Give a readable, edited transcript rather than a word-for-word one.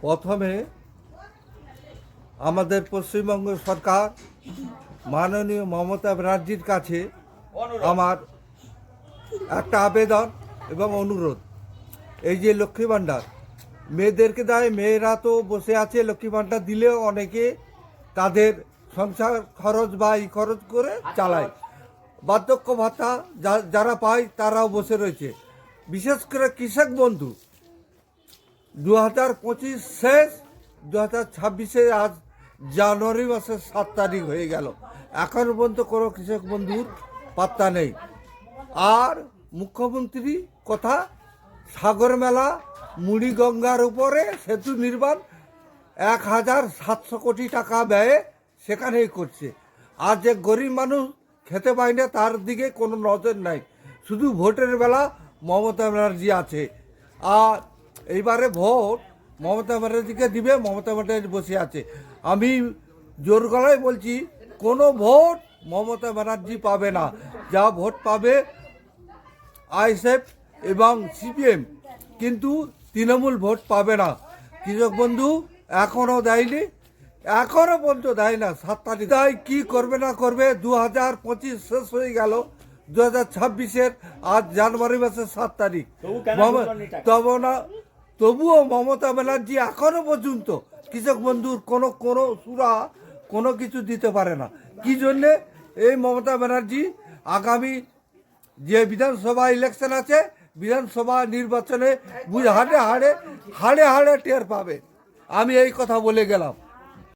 প্রথমে আমাদের পশ্চিমবঙ্গ সরকার মাননীয় মমতা ব্যানার্জির কাছে আমার একটা আবেদন এবং অনুরোধ। এই যে লক্ষ্মী ভাণ্ডার মেয়েদেরকে দেয়, মেয়েরা তো বসে আছে, লক্ষ্মী ভাণ্ডার দিলেও অনেকে তাদের সংসার খরচ বা এই খরচ করে চালায়। বার্ধক্য ভাতা যারা পায় তারাও বসে রয়েছে। বিশেষ করে কৃষক বন্ধু 2025 শেষ, 2026 আজ জানুয়ারি মাসের 7 তারিখ হয়ে গেল, এখন পর্যন্ত কোনো কৃষক বন্ধুর পাত্তা নেই। আর মুখ্যমন্ত্রী কথা, সাগর মেলা, মুড়িগঙ্গার উপরে সেতু নির্মাণ 1700 কোটি টাকা ব্যয়ে সেখানেই করছে। আর যে গরিব মানুষ খেতে পায় না তার দিকে কোনো নজর নাই। শুধু ভোটের বেলা মমতা ব্যানার্জি আছে। আর এইবারে ভোট মমতা ব্যানার্জিকে দিবে, মমতা ব্যানার্জি বসে আছে। আমি জোর গলায় বলছি, কোনো ভোট মমতা ব্যানার্জি পাবে না। যা ভোট পাবে আইএসএফ এবং সিপিএম, কিন্তু তৃণমূল ভোট পাবে না। কৃষক বন্ধু এখনও দেয়নি, এখনও পর্যন্ত দেয় না। 7 তারিখ তাই কী করবে না করবে, 2025 শেষ হয়ে গেল, 2026 আজ জানুয়ারি মাসের 7 তারিখ। তবুও মমতা ব্যানার্জি এখনো পর্যন্ত কৃষক বন্ধুর কোনো সুরা কোনো কিছু দিতে পারে না। কি জন্যে? এই মমতা ব্যানার্জি আগামী যে বিধানসভা ইলেকশন আছে, বিধানসভা নির্বাচনে হাড়ে হাড়ে টের পাবে। আমি এই কথা বলে গেলাম।